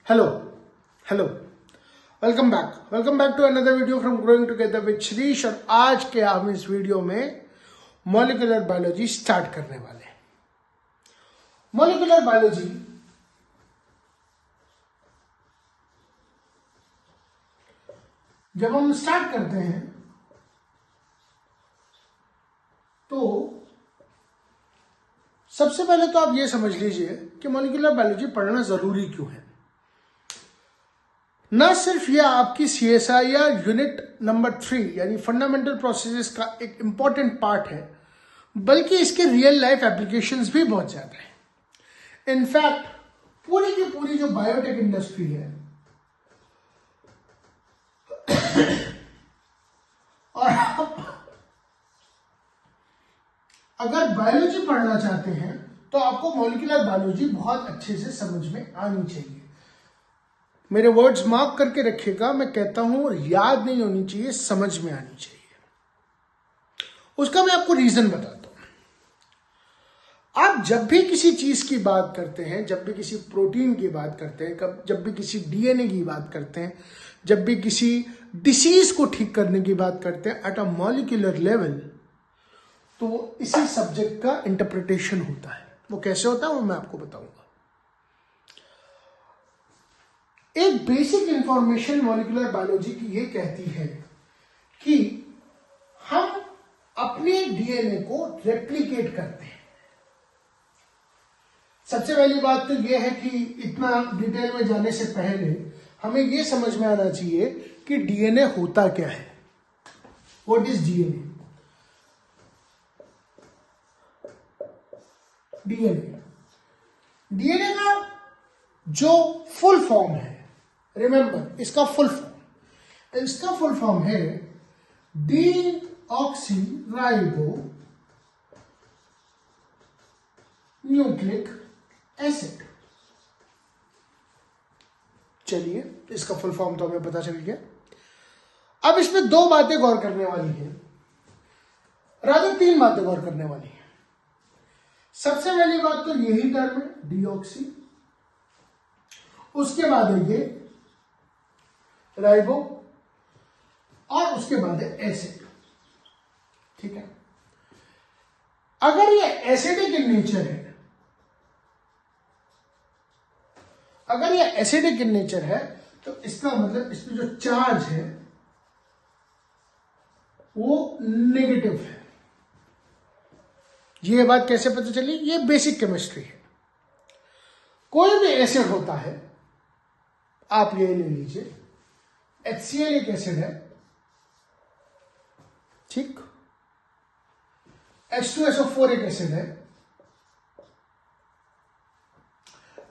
Hello, hello, welcome back to another video from Growing Together with Shirish। और आज के हम इस वीडियो में मॉलिक्यूलर बायोलॉजी स्टार्ट करने वाले हैं। मॉलिक्यूलर बायोलॉजी जब हम स्टार्ट करते हैं तो सबसे पहले तो आप ये समझ लीजिए कि मॉलिक्यूलर बायोलॉजी पढ़ना जरूरी क्यों है। ना सिर्फ यह आपकी CSI या यूनिट नंबर 3 यानी फंडामेंटल प्रोसेसेस का एक इंपॉर्टेंट पार्ट है, बल्कि इसके रियल लाइफ एप्लीकेशंस भी बहुत ज्यादा है। इनफैक्ट पूरी की पूरी जो बायोटेक इंडस्ट्री है और अगर बायोलॉजी पढ़ना चाहते हैं तो आपको मॉलिक्यूलर बायोलॉजी बहुत अच्छे से समझ में आनी चाहिए। मेरे वर्ड्स मार्क करके रखिएगा, मैं कहता हूं याद नहीं होनी चाहिए, समझ में आनी चाहिए। उसका मैं आपको रीजन बताता हूं। आप जब भी किसी चीज की बात करते हैं, जब भी किसी प्रोटीन की बात करते हैं, जब भी किसी DNA की बात करते हैं, जब भी किसी डिसीज को ठीक करने की बात करते हैं एट अ मॉलिक्यूलर लेवल, तो इसी सब्जेक्ट का इंटरप्रिटेशन होता है। वो कैसे होता है वो मैं आपको बताऊंगा। एक बेसिक इंफॉर्मेशन मॉलिक्यूलर बायोलॉजी की ये कहती है कि हम अपने DNA को रेप्लिकेट करते हैं। सबसे पहली बात तो ये है कि इतना डिटेल में जाने से पहले हमें ये समझ में आना चाहिए कि DNA होता क्या है। What is DNA? DNA का जो फुल फॉर्म है, रिमेंबर इसका फुल फॉर्म है डीऑक्सीराइबो न्यूक्लिक एसिड। चलिए, इसका फुल फॉर्म तो हमें पता चल गया। अब इसमें दो बातें गौर करने वाली है, राजा तीन बातें गौर करने वाली है। सबसे पहली बात तो यही टर्म है डीऑक्सी, उसके बाद है ये राइबो और उसके बाद है एसिड। ठीक है, अगर ये एसिडिक इन नेचर है, तो इसका मतलब इसमें जो चार्ज है वो नेगेटिव है। ये बात कैसे पता चली? ये बेसिक केमिस्ट्री है। कोई भी एसिड होता है, आप ये ले लीजिए, HCl एक एसिड है, ठीक, H2SO4 एक एसिड है,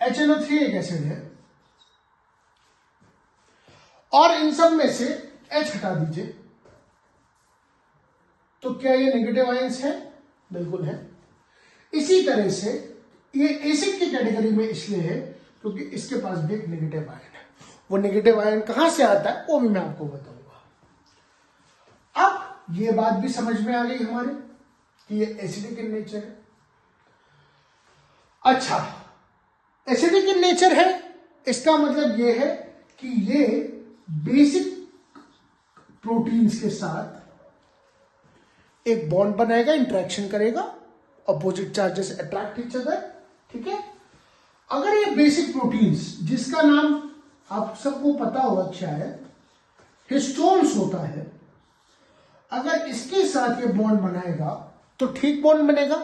HNO3 एक एसिड है, और इन सब में से H हटा दीजिए, तो क्या ये नेगेटिव आयंस है? बिल्कुल है। इसी तरह से ये एसिड की कैटेगरी में इसलिए है क्योंकि इसके पास भी एक नेगेटिव आयन है। वो नेगेटिव आयन कहां से आता है वो भी मैं आपको बताऊंगा। अब ये बात भी समझ में आ गई हमारे कि ये एसिडिक इन नेचर है। अच्छा, एसिडिक इन नेचर है, इसका मतलब ये है कि ये बेसिक प्रोटीन्स के साथ एक बॉन्ड बनाएगा, इंटरेक्शन करेगा, opposite charges attract each other. ठीक है, अगर ये बेसिक प्रोटीन्स, जिसका नाम आप सबको पता होगा शायद हिस्टोन्स होता है, अगर इसके साथ ये बॉन्ड बनाएगा तो ठीक बॉन्ड बनेगा,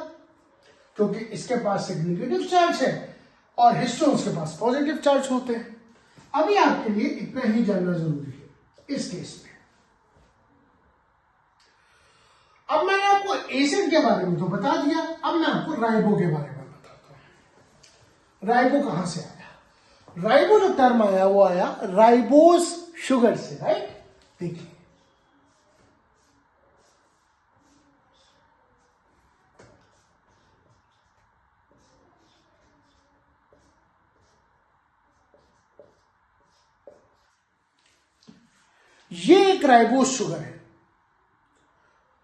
क्योंकि इसके पास एक नेगेटिव चार्ज है और हिस्टोन्स के पास पॉजिटिव चार्ज होते हैं। अभी आपके लिए इतना ही जानना जरूरी है इस केस में। अब मैंने आपको एसिड के बारे में तो बता दिया, अब मैं आपको राइबो के बारे में बताता हूं। राइबो कहां से आया? राइबो जो टर्म आया वो आया राइबोस शुगर से, राइट? देखिए, ये एक राइबोस शुगर है।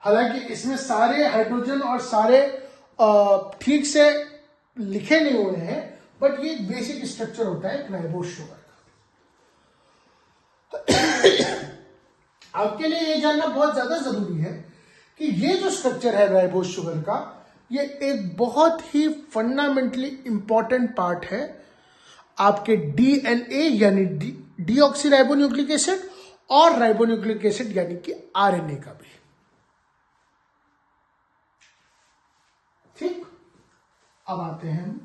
हालांकि इसमें सारे हाइड्रोजन और सारे ठीक से लिखे नहीं हुए हैं, बट ये एक बेसिक स्ट्रक्चर होता है राइबोस शुगर का। आपके लिए ये जानना बहुत ज्यादा जरूरी है कि ये जो स्ट्रक्चर है राइबोज शुगर का, ये एक बहुत ही फंडामेंटली इंपॉर्टेंट पार्ट है आपके डीएनए यानी डीऑक्सीराइबोन्यूक्लिक एसिड और राइबोन्यूक्लिक एसिड यानी कि आरएनए का भी। ठीक, अब आते हैं हम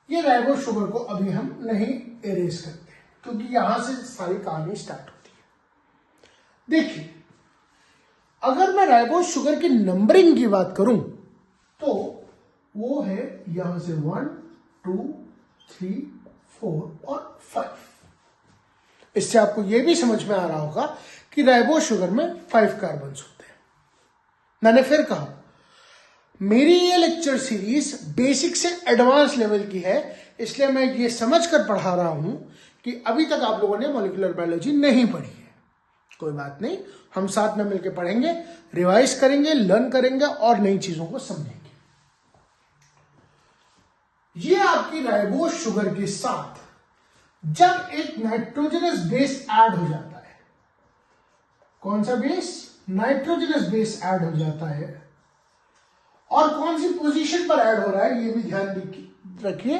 ये राइबोज शुगर को अभी हम नहीं इरेज करते क्योंकि यहां से सारी कहानी स्टार्ट होती है। देखिए, अगर मैं राइबोज शुगर की नंबरिंग की बात करूं तो वो है यहां से 1 2 3 4 और 5। इससे आपको यह भी समझ में आ रहा होगा कि राइबोज शुगर में 5 कार्बन्स होते हैं। मैंने फिर कहा, मेरी ये लेक्चर सीरीज बेसिक से एडवांस लेवल की है, इसलिए मैं ये समझकर पढ़ा रहा हूं कि अभी तक आप लोगों ने मॉलिक्यूलर बायोलॉजी नहीं पढ़ी है। कोई बात नहीं, हम साथ में मिलकर पढ़ेंगे, रिवाइज करेंगे, लर्न करेंगे और नई चीजों को समझेंगे। ये आपकी राइबोज शुगर के साथ जब एक नाइट्रोजनस बेस ऐड हो जाता है, कौन सा बेस? नाइट्रोजनस बेस ऐड हो जाता है, और कौन सी पोजीशन पर ऐड हो रहा है ये भी ध्यान रखिए।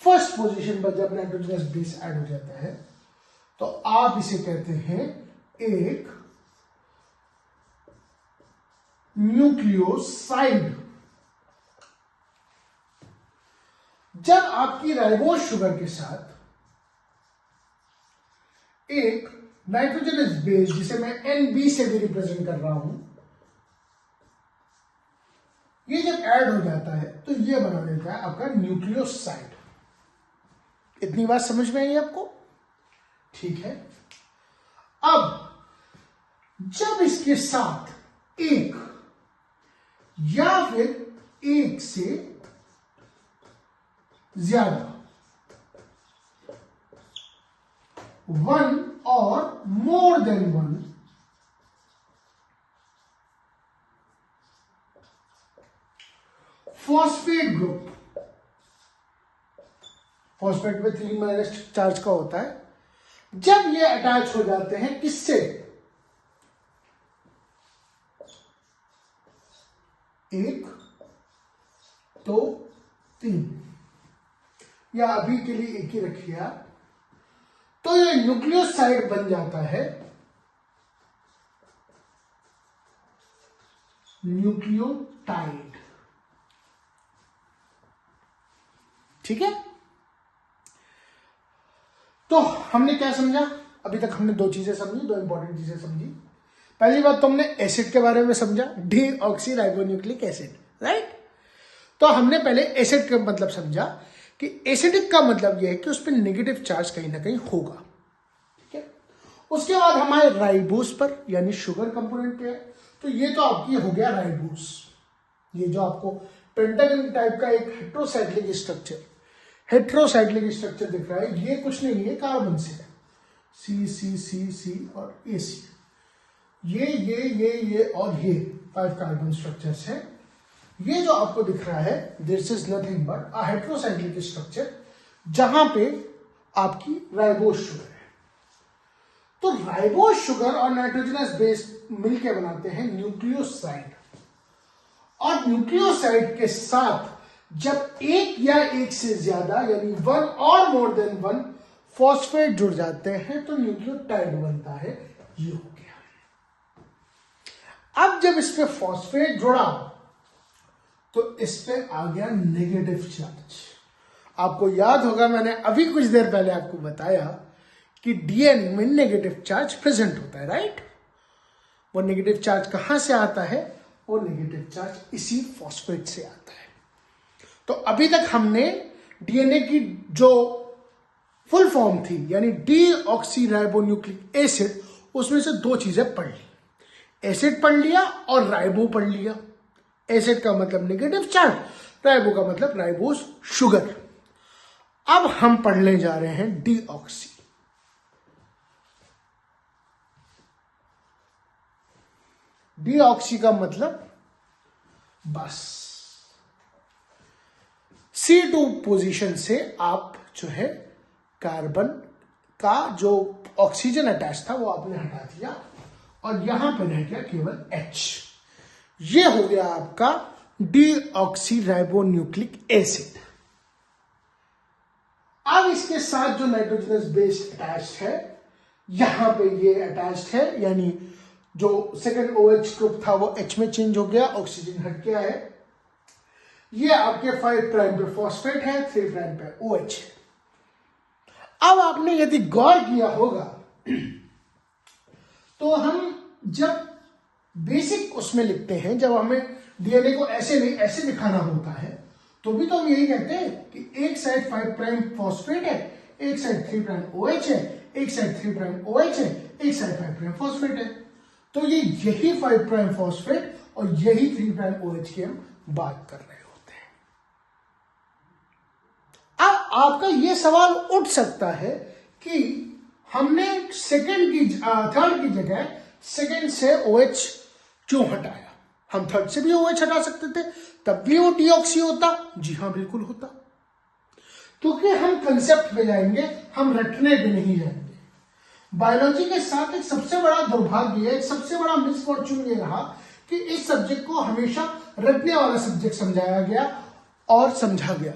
फर्स्ट पोजीशन पर जब नाइट्रोजनस बेस ऐड हो जाता है तो आप इसे कहते हैं एक न्यूक्लियोसाइड। जब आपकी राइबोज शुगर के साथ एक नाइट्रोजनस बेस, जिसे मैं NB से भी रिप्रेजेंट कर रहा हूं, ये जब ऐड हो जाता है तो ये बना देता है आपका न्यूक्लियोसाइड। इतनी बात समझ में आई आपको? ठीक है। अब जब इसके साथ एक या फिर एक से ज्यादा, 1 और more than 1 phosphate group, phosphate में 3- चार्ज का होता है, जब ये अटैच हो जाते हैं किससे? एक, 2, 3, या अभी के लिए एक ही रखिए आप, तो ये न्यूक्लियोसाइड बन जाता है न्यूक्लियोटाइड। ठीक है। तो हमने क्या समझा? अभी तक हमने 2 चीजें समझी, 2 इंपॉर्टेंट चीजें समझी। पहली बात तो हमने एसिड के बारे में समझा, डीऑक्सीराइबोन्यूक्लिक एसिड, राइट। तो हमने पहले एसिड का मतलब समझा कि एसिडिक का मतलब यह है कि उस पर नेगेटिव चार्ज कहीं ना कहीं होगा। ठीक है। उसके बाद हमारे राइबोस पर यानी शुगर कंपोनेंट पे है, तो ये तो आपकी हो गया राइबोस। ये जो आपको पेंटागन टाइप का एक हेट्रोसाइक्लिक स्ट्रक्चर दिख रहा है, ये कुछ नहीं है, कार्बन से है। C और AC, ये और ये 5 कार्बन स्ट्रक्चर्स हैं। ये जो आपको दिख रहा है, this is nothing but a heterocyclic structure, जहां पे आपकी राइबोज शुगर है। तो राइबोज शुगर और नाइट्रोजनस बेस मिलकर बनाते हैं न्यूक्लियोसाइड, और न्यूक्लियोसाइड के साथ जब एक या एक से ज्यादा यानी 1 और मोर देन 1 फॉस्फेट जुड़ जाते हैं तो न्यूक्लियोटाइड बनता है। ये हो गया। अब जब इस पे फॉस्फेट जुड़ा तो इस पे आ गया नेगेटिव चार्ज। आपको याद होगा, मैंने अभी कुछ देर पहले आपको बताया कि डीएनए में नेगेटिव चार्ज प्रेजेंट होता है, राइट। वो नेगेटिव चार्ज कहां से आता है? वो नेगेटिव चार्ज इसी फॉस्फेट से आता है। तो अभी तक हमने डीएनए की जो फुल फॉर्म थी यानी डीऑक्सीराइबोन्यूक्लिक एसिड, उसमें से 2 चीजें पढ़ ली। एसिड पढ़ लिया और राइबो पढ़ लिया। एसिड का मतलब नेगेटिव चार्ज, राइबो का मतलब राइबोज शुगर। अब हम पढ़ने जा रहे हैं डीऑक्सी। डीऑक्सी का मतलब बस C2 पोजीशन से आप जो है कार्बन का जो ऑक्सीजन अटैच था वो आपने हटा दिया और यहां पर रह गया केवल H। ये हो गया आपका डीऑक्सीराइबोन्यूक्लिक एसिड। अब इसके साथ जो नाइट्रोजनस बेस अटैच्ड है, यहां पे ये अटैच्ड है, यानी जो सेकंड OH ग्रुप था वो H में चेंज हो गया, ऑक्सीजन हट गया है। ये आपके 5 प्राइम पे फॉस्फेट है, 3 प्राइम पे OH है। अब आपने यदि गौर किया होगा तो हम जब बेसिक उसमें लिखते हैं, जब हमें डीएनए को ऐसे नहीं ऐसे दिखाना होता है, तो भी तो हम यही कहते हैं कि एक साइड 5 प्राइम फॉस्फेट है, एक साइड 3 प्राइम OH है, एक साइड 3 प्राइम OH है, एक साइड 5 प्राइम फॉस्फेट है। तो ये यही 5 प्राइम फॉस्फेट और यही 3 प्राइम OH की हम बात कर रहे होते हैं। अब आपका यह सवाल उठ सकता है कि हमने थर्ड की जगह सेकंड से OH क्यों हटाया? हम थर्ड से भी OH हटा सकते थे, तब भी वो डीऑक्सी होता। जी हां, बिल्कुल होता, क्योंकि हम कंसेप्ट पे जाएंगे, हम रटने पे नहीं जाएंगे। बायोलॉजी के साथ एक सबसे बड़ा दुर्भाग्य, एक सबसे बड़ा मिसफॉर्चून ये रहा कि इस सब्जेक्ट को हमेशा रटने वाला सब्जेक्ट समझाया गया और समझा गया।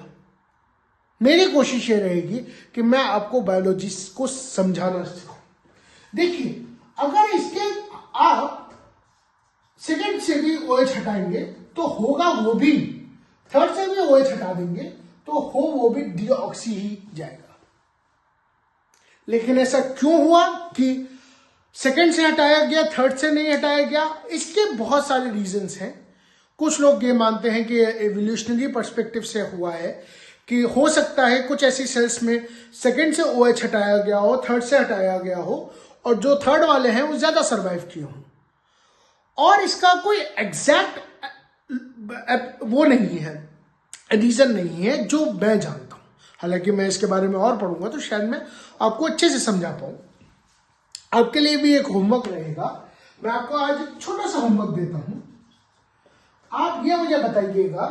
मेरी कोशिश ये रहेगी कि मैं आपको बायोलॉजी को समझाना सिखाऊं। देखिए, अगर इसके आप सेकंड से भी OH हटाएंगे तो होगा वो भी, थर्ड से भी OH हटा देंगे तो वो भी डीऑक्सी ही जाएगा। लेकिन ऐसा क्यों हुआ कि सेकंड से हटाया गया, थर्ड से नहीं हटाया गया? इसके बहुत सारे रीजंस हैं। कुछ लोग ये मानते हैं कि एवोल्यूशनरी पर्सपेक्टिव से हुआ है, कि हो सकता है कुछ ऐसी सेल्स में सेकंड से OH हटाया गया हो, थर्ड से हटाया गया हो, और जो थर्ड वाले हैं वो ज्यादा सर्वाइव किए हों। और इसका कोई एग्जैक्ट वो नहीं है, रीजन नहीं है जो मैं जानता हूं। हालांकि मैं इसके बारे में और पढ़ूंगा तो शायद मैं आपको अच्छे से समझा पाऊं। आपके लिए भी एक होमवर्क रहेगा। मैं आपको आज एक छोटा सा होमवर्क देता हूं। आप ये मुझे बताइएगा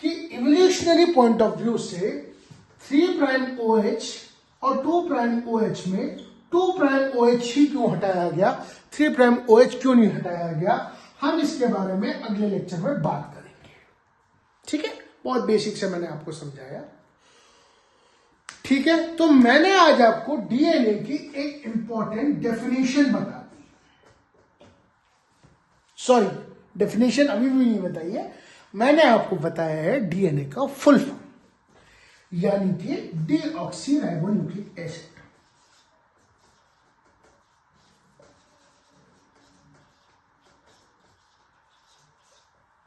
कि इवोल्यूशनरी पॉइंट ऑफ व्यू से 3 प्राइम OH और 2 प्राइम OH में 2 प्राइम OH ही क्यों हटाया गया, 3 प्राइम OH क्यों नहीं हटाया गया? हम इसके बारे में अगले लेक्चर में बात करेंगे। ठीक है, बहुत बेसिक से मैंने आपको समझाया। ठीक है, तो मैंने आज आपको डीएनए की एक इंपॉर्टेंट डेफिनेशन बता दी। सॉरी, डेफिनेशन अभी भी नहीं बताई है, मैंने आपको बताया है डीएनए का फुल फॉर्म, यानी कि डीऑक्सीराइबोन्यूक्लिक एसिड।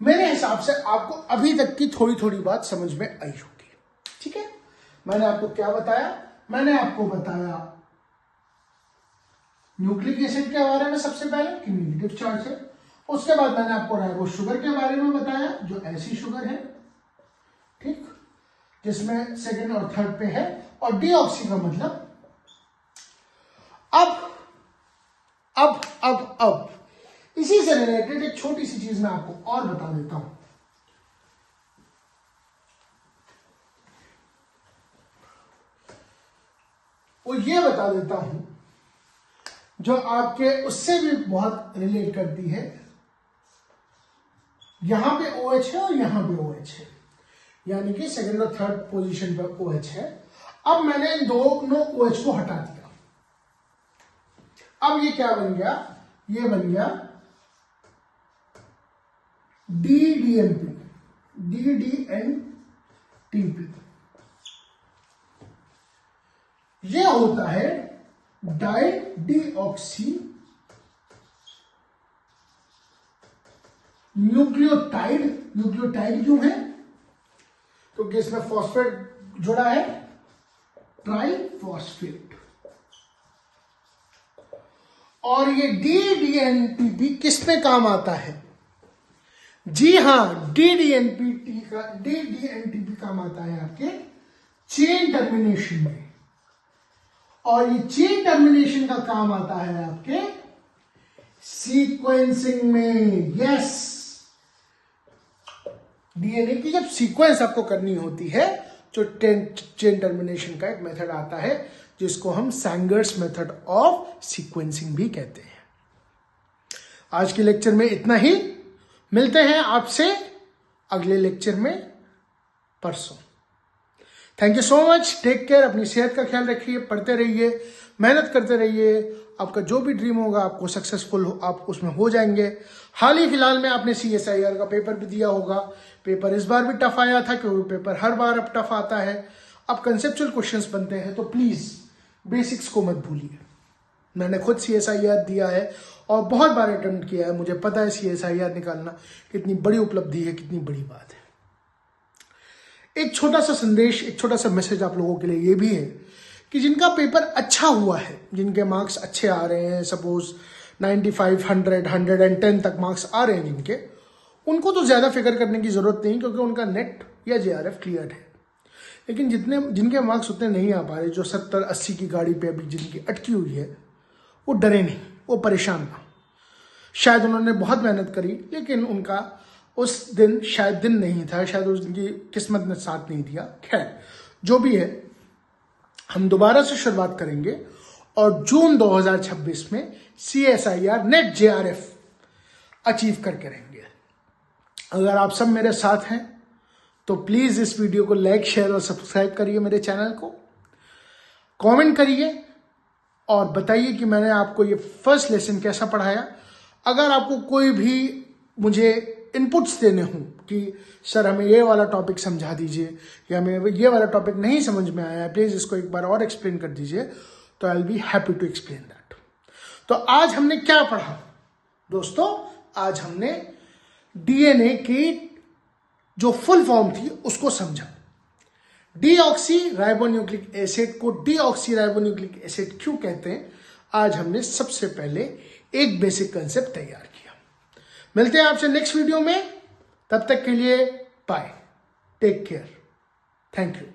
मेरे हिसाब से आपको अभी तक की थोड़ी थोड़ी बात समझ में आई होगी। ठीक है, मैंने आपको क्या बताया? मैंने आपको बताया न्यूक्लिक एसिड के बारे में सबसे पहले कि नेगेटिव चार्ज है। उसके बाद मैंने आपको राइबो शुगर के बारे में बताया, जो ऐसी शुगर है, ठीक, जिसमें सेकंड और थर्ड पे है, और डीऑक्सी का मतलब अब इसी से रिलेटेड एक छोटी सी चीज मैं आपको और बता देता हूं। वो ये बता देता हूं जो आपके उससे भी बहुत रिलेट करती है। यहां पे OH है और यहां पे OH है, यानी कि सेकंड और थर्ड पोजीशन पर OH है। अब मैंने इन दोनों OH को हटा दिया। अब ये क्या बन गया? ये बन गया DDNP, DDNTP। ये होता है डाई डीऑक्सी न्यूक्लियोटाइड। न्यूक्लियोटाइड क्यों है? क्योंकि इसमें फॉस्फेट जुड़ा है, ट्राइफॉस्फेट। और ये DDNTP किस पे काम आता है? जी हां, DDNTP काम आता है आपके चेन टर्मिनेशन में, और ये चेन टर्मिनेशन का काम आता है आपके सीक्वेंसिंग में। यस, डीएनए की जब सीक्वेंस आपको करनी होती है तो चेन टर्मिनेशन का एक मेथड आता है जिसको हम सैंगर्स मेथड ऑफ सीक्वेंसिंग भी कहते हैं। आज के लेक्चर में इतना ही, मिलते हैं आपसे अगले लेक्चर में परसों। Thank you so much, take care, अपनी सेहत का ख्याल रखिए, पढ़ते रहिए, मेहनत करते रहिए। आपका जो भी ड्रीम होगा आपको सक्सेसफुल आप उसमें हो जाएंगे। हाल ही फिलहाल में आपने CSIR का पेपर भी दिया होगा। पेपर इस बार भी टफ आया था क्योंकि पेपर हर बार अब टफ आता है। अब कंसेप्चुअल क्वेश्चंस बनते हैं तो प्लीज बेसिक्स को मत भूलिए। मैंने खुद CSIR दिया है और बहुत बार अटेम्प्ट किया है, मुझे पता है CSIR निकालना कितनी बड़ी उपलब्धि है, कितनी बड़ी बात है। एक छोटा सा संदेश, एक छोटा सा मैसेज आप लोगों के लिए ये भी है कि जिनका पेपर अच्छा हुआ है, जिनके मार्क्स अच्छे आ रहे हैं, सपोज 95, 100, 110 तक मार्क्स आ रहे हैं जिनके, उनको तो ज्यादा फिक्र करने की जरूरत नहीं क्योंकि उनका नेट या JRF क्लियर है। लेकिन जिनके मार्क्स उतने नहीं आ पा रहे, जो 70-80 की गाड़ी पे अभी जिनकी अटकी हुई है, वो डरे नहीं, वो परेशान ना। शायद उन्होंने बहुत मेहनत करी लेकिन उनका उस दिन शायद दिन नहीं था, शायद उस दिन की किस्मत ने साथ नहीं दिया। खैर जो भी है, हम दोबारा से शुरुआत करेंगे और जून 2026 में CSIR नेट JRF अचीव करके रहेंगे। अगर आप सब मेरे साथ हैं तो प्लीज इस वीडियो को लाइक, शेयर और सब्सक्राइब करिए, मेरे चैनल को कमेंट करिए और बताइए कि मैंने आपको ये फर्स्ट लेसन कैसा पढ़ाया। अगर आपको कोई भी मुझे इनपुट्स देने हों कि सर हमें ये वाला टॉपिक समझा दीजिए या हमें ये वाला टॉपिक नहीं समझ में आया, प्लीज इसको एक बार और एक्सप्लेन कर दीजिए, तो I will be happy to explain that. तो आज हमने क्या पढ़ा दोस्तों? आज हमने डीएनए की जो फुल फॉर्म थी उसको समझा। डीऑक्सी राइबोन्यूक्लिक एसिड को डीऑक्सी राइबोन्यूक्लिक एसिड क्यों कहते हैं, आज हमने सबसे पहले एक बेसिक कंसेप्ट तैयार किया। मिलते हैं आपसे नेक्स्ट वीडियो में, तब तक के लिए bye, take care, thank you.